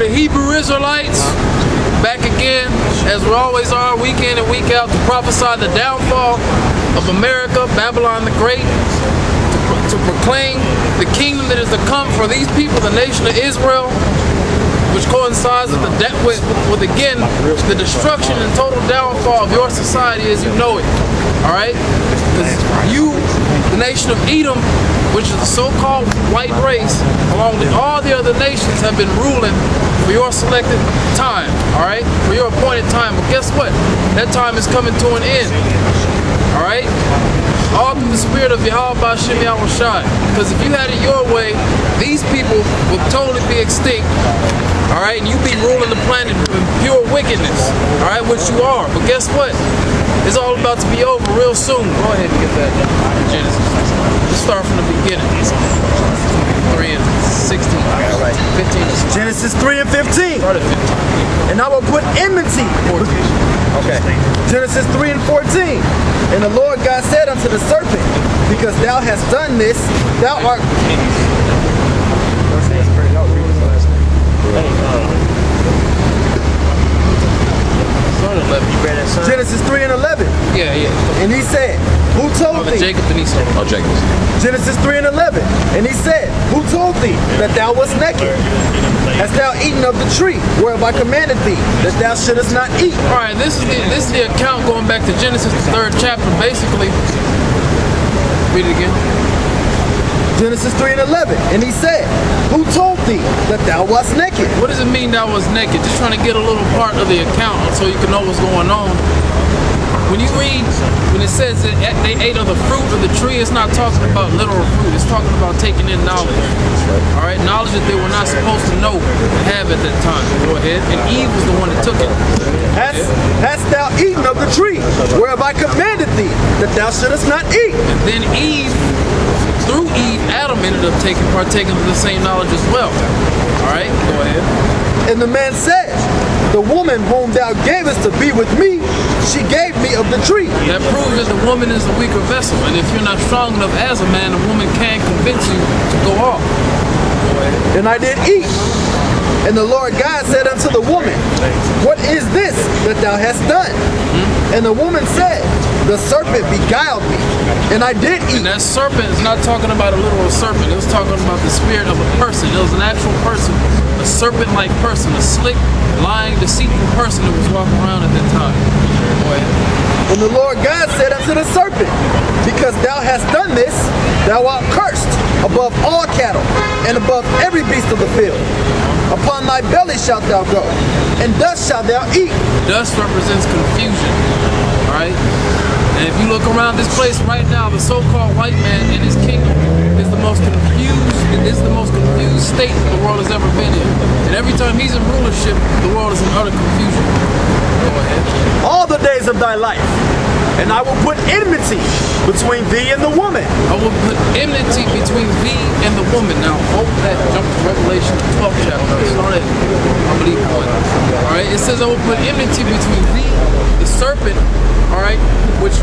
the Hebrew Israelites, back again, as we always are, week in and week out, to prophesy the downfall of America, Babylon the Great, to proclaim the kingdom that is to come for these people, the nation of Israel, which coincides with again, the destruction and total downfall of your society as you know it. All right? Because you, the nation of Edom, which is the so-called white race, along with all the other nations, have been ruling for your selected time, all right? For your appointed time. But guess what? That time is coming to an end, all right? All through the spirit of Yahweh B'Shem Yahweh Shai. Because if you had it your way, these people would totally be extinct, all right? And you'd be ruling the planet in pure wickedness, all right? Which you are. But guess what? It's all about to be over real soon. Go ahead and get that Genesis. Let's start from the beginning. 3 and 16. All right. 15. Genesis 3 and 15. Start at 15. And I will put enmity. 14. Okay. Genesis 3 and 14. And the Lord God said unto the serpent, because thou hast done this, thou art... Genesis 3 and 11. Yeah. And he said, who told thee? Jacob and Esau. Oh, Jacob. Genesis 3 and 11. And he said, who told thee that thou wast naked? Hast thou eaten of the tree whereof I commanded thee that thou shouldest not eat? All right, this is the account going back to Genesis, the 3rd chapter, basically. Read it again. Genesis 3 and 11. And he said, who told thee that thou wast naked? What does it mean thou was naked? Just trying to get a little part of the account so you can know what's going on. When you read, when it says that they ate of the fruit of the tree, it's not talking about literal fruit. It's talking about taking in knowledge. All right, knowledge that they were not supposed to know and have at that time. Go ahead. And Eve was the one that took it. Hast thou eaten of the tree whereof I commanded thee that thou shouldest not eat? And then Eve, through Eve, Adam ended up partaking of the same knowledge as well. All right, go ahead. And the man said, the woman whom thou gavest to be with me, she gave me of the tree. That proves that the woman is the weaker vessel. And if you're not strong enough as a man, a woman can convince you to go off. Go ahead. And I did eat. And the Lord God said unto the woman, what is this that thou hast done? And the woman said, the serpent beguiled me, and I did eat. And that serpent is not talking about a literal serpent. It was talking about the spirit of a person. It was an actual person, a serpent-like person, a slick, lying, deceitful person that was walking around at that time. Go ahead. And the Lord God said unto the serpent, because thou hast done this, thou art cursed above all cattle, and above every beast of the field. Upon thy belly shalt thou go, and dust shalt thou eat. Dust represents confusion, all right? And if you look around this place right now, the so-called white man in his kingdom is the most confused state the world has ever been in. And every time he's in rulership, the world is in utter confusion. Go ahead. All the days of thy life, and I will put enmity between thee and the woman. I will put enmity between thee and the woman. Now, hold that, jump to Revelation 12 chapter. Start at, I believe, 1. All right, it says I will put enmity between thee, the serpent, all right, which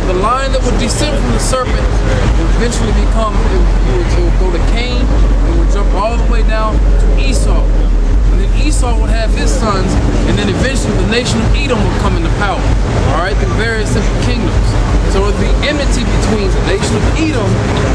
the line that would descend from the serpent will eventually become, it will go to Cain, it will jump all the way down to Esau. And then Esau will have his sons, and then eventually the nation of Edom will come into power, all right, through various different kingdoms. So it will be enmity between the nation of Edom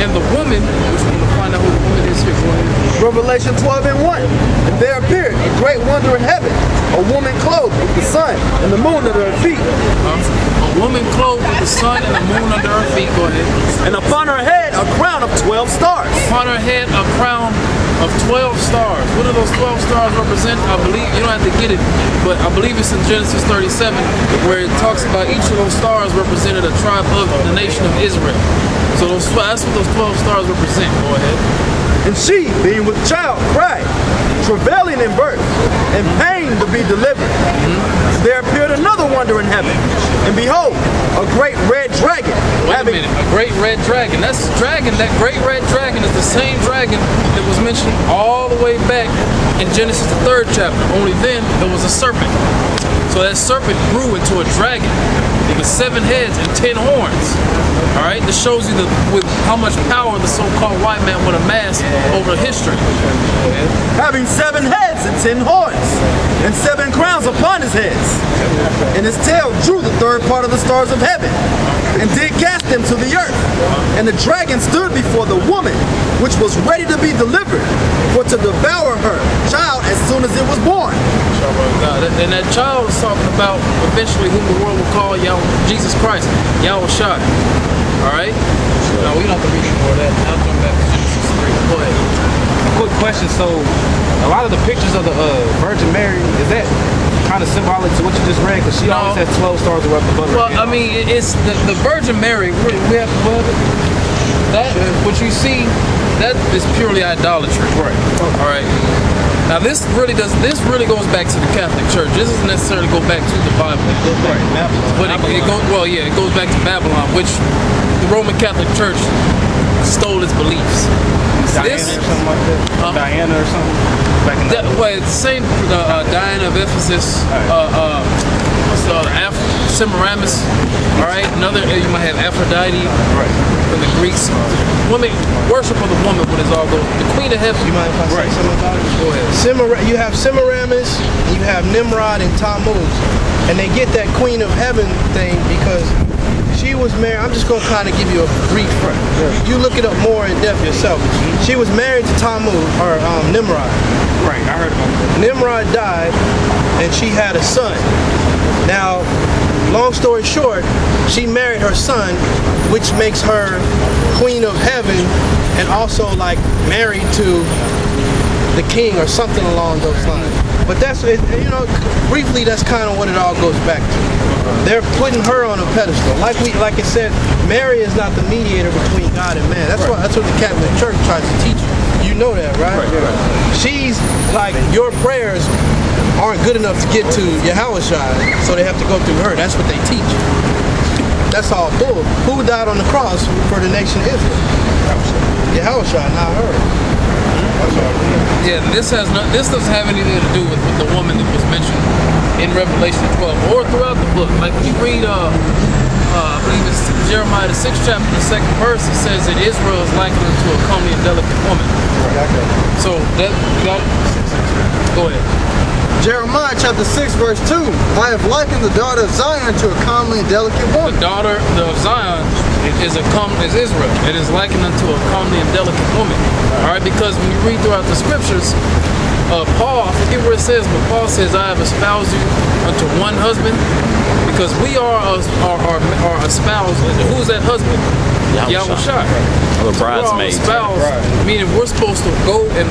and the woman, which we're going to find out who the woman is here. Go ahead. Revelation 12 and 1. And there appeared a great wonder in heaven, a woman clothed with the sun and the moon under her feet. A woman clothed with the sun and the moon under her feet. Go ahead. And upon her head a crown of 12 stars. Upon her head a crown of 12 stars. What do those 12 stars represent? I believe, you don't have to get it, but I believe it's in Genesis 37 where it talks about each of those stars represented a tribe of the nation of Israel. So that's what those 12 stars represent. Go ahead. And she, being with child, cried, travailing in birth, and pain to be delivered. There appeared another wonder in heaven, and behold, a great red dragon. Wait a minute, a great red dragon. That's the dragon. That great red dragon is the same dragon that was mentioned all the way back in Genesis the 3rd chapter. Only then there was a serpent. So that serpent grew into a dragon with 7 heads and 10 horns. All right, this shows you with how much power the so-called white man would amass over history. Having 7 heads and 10 horns, and 7 crowns upon his heads. And his tail drew the 3rd part of the stars of heaven, and did cast them to the earth. And the dragon stood before the woman, which was ready to be delivered, for to devour her child as soon as it was born. God. And that child is talking about eventually whom the world will call Jesus Christ, Yahweh Shai. All right? Now, we don't have to read any more of that. Now, jump back to Genesis 3. Go ahead. Quick question. So, a lot of the pictures of the Virgin Mary, is that kind of symbolic to what you just read? Because she always has 12 stars around the butter. Well, I mean, it's the Virgin Mary. We have that. What you see, that is purely idolatry. Right. All right. Now this really goes back to the Catholic Church. This doesn't necessarily go back to the Bible. Right. But it goes back to Babylon, which the Roman Catholic Church stole its beliefs. Diana or something like that? Diana or something? Back in It's Saint Diana of Ephesus, Semiramis, all right? Another, you might have Aphrodite from the Greeks. Women, worship of the woman, what is all goes. The Queen of Heaven. You mind if I say something about it? Go ahead. You have Semiramis, you have Nimrod and Tammuz. And they get that Queen of Heaven thing because she was married. I'm just going to kind of give you a brief. You look it up more in depth yourself. She was married to Tammuz, or Nimrod. Right, I heard about that. Nimrod died, and she had a son. Now, long story short, she married her son, which makes her Queen of Heaven, and also like married to the king or something along those lines. But that's, briefly, that's kind of what it all goes back to. They're putting her on a pedestal. Like it said, Mary is not the mediator between God and man. That's what the Catholic Church tries to teach you. You know that, right? She's like, your prayers aren't good enough to get to Yahweh Shai, so they have to go through her. That's what they teach. That's all bull. Who died on the cross for the nation of Israel? Yahweh Shai, not her. Yeah, this doesn't have anything to do with the woman that was mentioned in Revelation 12 or throughout the book. Like when you read, I believe it's Jeremiah the 6th chapter, the 2nd verse, it says that Israel is likened unto a comely and delicate woman. So go ahead. Jeremiah chapter 6 verse 2. I have likened the daughter of Zion to a comely and delicate woman. The daughter of Zion is Israel. It is likened unto a comely and delicate woman. All right, because when you read throughout the scriptures, Paul, I forget where it says, but Paul says, I have espoused you unto one husband, because we are espoused. Who's that husband? Yahweh Shai. The bridesmaids. Meaning we're supposed to go and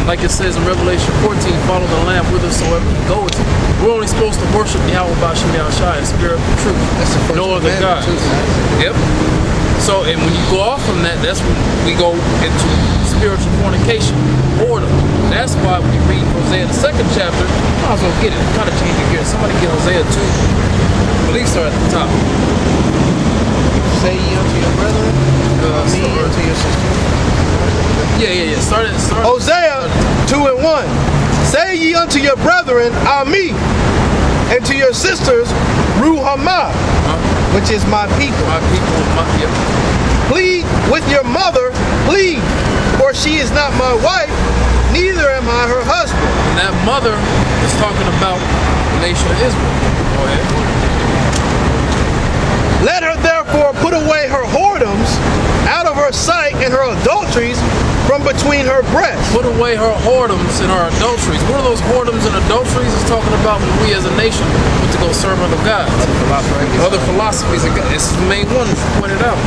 like it says in Revelation 14, follow the Lamb whithersoever he goeth. We're only supposed to worship Yahweh B'Shem Yahushai in spirit and truth. That's the first no other God. Yep. So, and when you go off from that, that's when we go into spiritual fornication, boredom. That's why when you read Hosea the 2nd chapter, might as well get it. Kind of change it here. Somebody get Hosea 2. At least start at the top. Say ye unto your brethren, me unto your sister. Yeah. Start. Hosea 2 and 1. Say ye unto your brethren, me, and to your sisters, Ruhamah, which is my people. My people, Plead with your mother, plead, for she is not my wife, neither am I her husband. And that mother is talking about the nation of Israel. Go ahead. Let her therefore put away her whoredoms out of her sight and her adulteries from between her breasts. Put away her whoredoms and her adulteries. What are those whoredoms and adulteries? It's talking about when we as a nation went to go serve other gods. Other philosophies. This is the main one that you pointed out.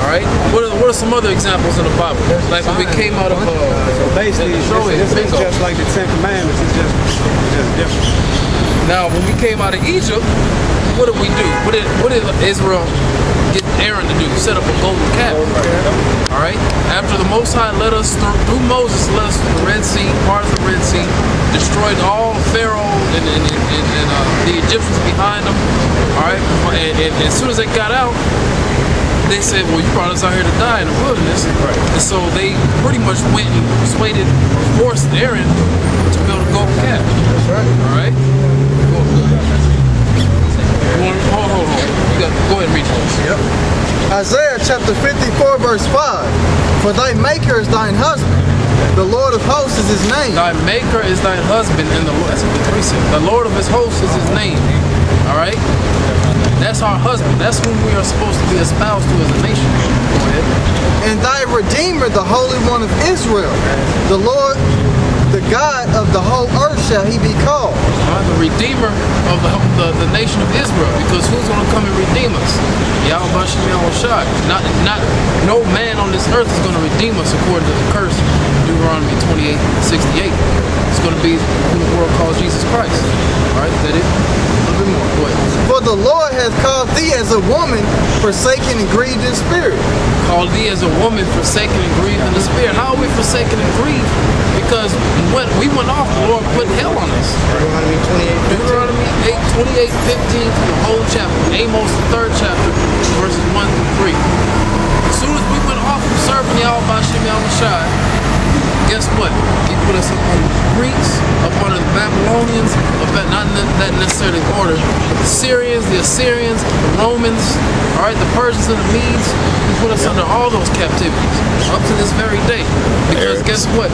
All right. What are some other examples in the Bible? Like when we came out of so basically, it's just like the 10 Commandments. It's just different. Now, when we came out of Egypt, what did we do? What did Israel get Aaron to do? Set up a golden calf. All right. After the Most High led us through Moses, led us through the Red Sea, part of the Red Sea, destroyed all Pharaoh and the Egyptians behind them. All right. And as soon as they got out, they said, well, you brought us out here to die in the wilderness. And so they pretty much went and persuaded, forced Aaron to build a golden calf. That's right. All right. Hold on. Go ahead and read this. Yep. Isaiah chapter 54 verse 5. For thy maker is thine husband. The Lord of hosts is his name. Thy maker is thine husband, and that's what the 3 said. The Lord of his hosts is his name. All right? That's our husband. That's whom we are supposed to be espoused to as a nation. Go ahead. And thy Redeemer, the Holy One of Israel. The Lord, the God of the whole earth shall he be called. The Redeemer of the nation of Israel. Because who's going to come and redeem us? Yahweh Shem Yahweh Shai. No man on this earth is going to redeem us according to the curse. Deuteronomy 28:68. It's going to be who the world calls Jesus Christ. All right, is that it? A little bit more. Go ahead. For the Lord hath called thee as a woman forsaken and grieved in spirit. Called thee as a woman forsaken and grieved in the spirit. How are we forsaken and grieved? Because when we went off, the Lord put hell on us. Deuteronomy 28:15 to the whole chapter. Amos, the 3rd chapter, verses 1 through 3. As soon as we went off from serving Yahweh Shem Yahweh Shai, guess what? He put us up under the Greeks, up under the Babylonians, not that necessarily order, the Syrians, the Assyrians, the Romans, all right, the Persians and the Medes. He put us under all those captivities up to this very day. Because guess what?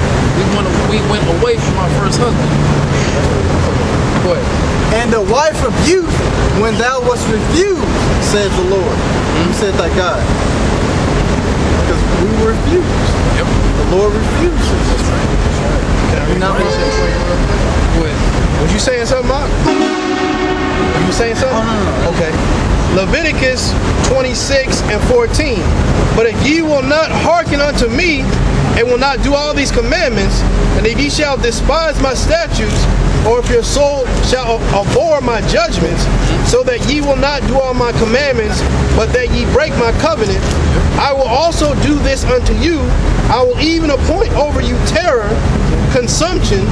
We went away from our first husband. Go ahead. And the wife of youth, when thou wast refused, said the Lord. Who said that God? Because we were refused. Yep. The Lord refused us. Can I read Not my verse? Go ahead. Was you saying something, Mark? Were you saying something? no. Okay. Leviticus 26:14. But if ye will not hearken unto me, and will not do all these commandments, and if ye shall despise my statutes, or if your soul shall abhor my judgments, so that ye will not do all my commandments, but that ye break my covenant, I will also do this unto you. I will even appoint over you terror, consumption,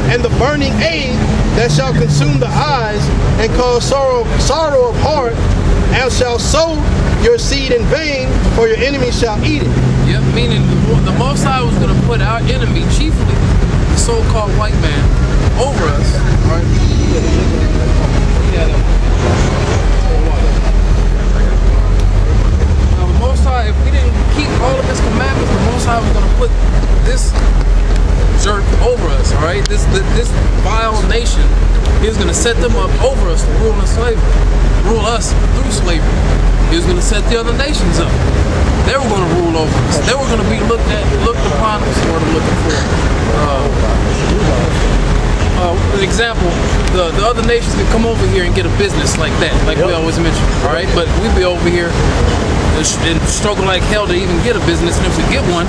and the burning ague that shall consume the eyes and cause sorrow of heart, and shall sow your seed in vain, for your enemy shall eat it. Yep, meaning the Most High was going to put our enemy, chiefly the so-called white man, over us. All right? Now, the Most High, if we didn't keep all of His commandments, the Most High was going to put this jerk over us. All right, this vile nation. He was going to set them up over us to rule in slavery, rule us through slavery. He was going to set the other nations up. They were going to rule over us. They were going to be looked upon as what I'm looking for. An example, the other nations could come over here and get a business like that, like we always mention, all right? But we'd be over here and struggle like hell to even get a business, and if we get one,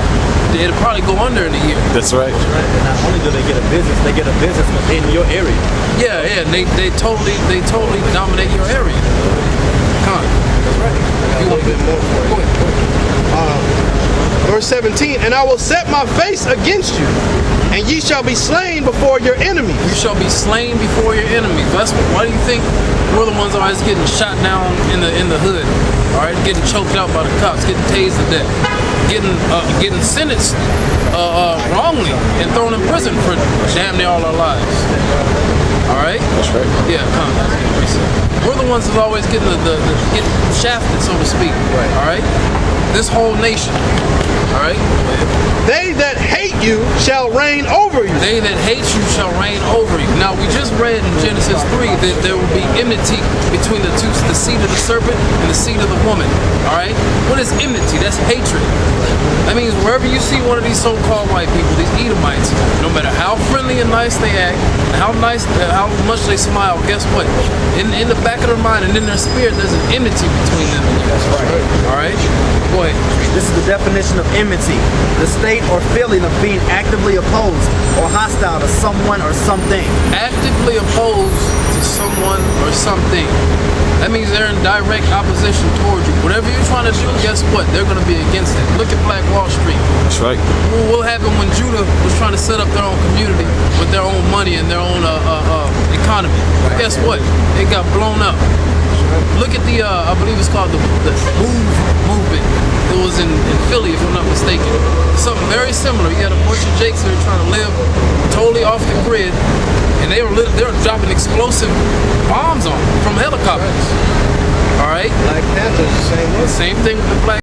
it'll probably go under in a year. That's right. And not only do they get a business, they get a business in your area. Yeah, they totally dominate your area. Come on. That's right. You want a bit more for Go ahead. Verse 17, and I will set my face against you, and ye shall be slain before your enemies. You shall be slain before your enemies. Why do you think we're the ones always getting shot down in the hood? All right, getting choked out by the cops, getting tased to death, getting sentenced wrongly and thrown in prison for damn near all our lives. All right. That's right. Yeah, come on. We're the ones that's always getting getting shafted, so to speak. Right. All right. This whole nation. All right. They that hate you shall reign over you. They that hate you shall reign over you. Now, we just read in Genesis 3 that there will be enmity between the two, the seed of the serpent and the seed of the woman. All right? What is enmity? That's hatred. That means wherever you see one of these so-called white people, these Edomites, no matter how friendly and nice they act, and how much they smile, guess what? In the back of their mind and in their spirit, there's an enmity between them and you. That's right. All right? Go ahead. This is the definition of enmity: the state or feeling of being actively opposed or hostile to someone or something. Actively opposed to someone or something. That means they're in direct opposition toward you. Whatever you're trying to do, guess what? They're going to be against it. Look at Black Wall Street. That's right. What happened when Judah was trying to set up their own community with their own money and their own economy? Guess what? It got blown up. Look at the, I believe it's called the Move movement. It was in Philly, if I'm not mistaken. something very similar. You had a bunch of jakes that are trying to live totally off the grid, and they were dropping explosive bombs on them from helicopters. All right. Black Panthers, the same way. Same thing with the Black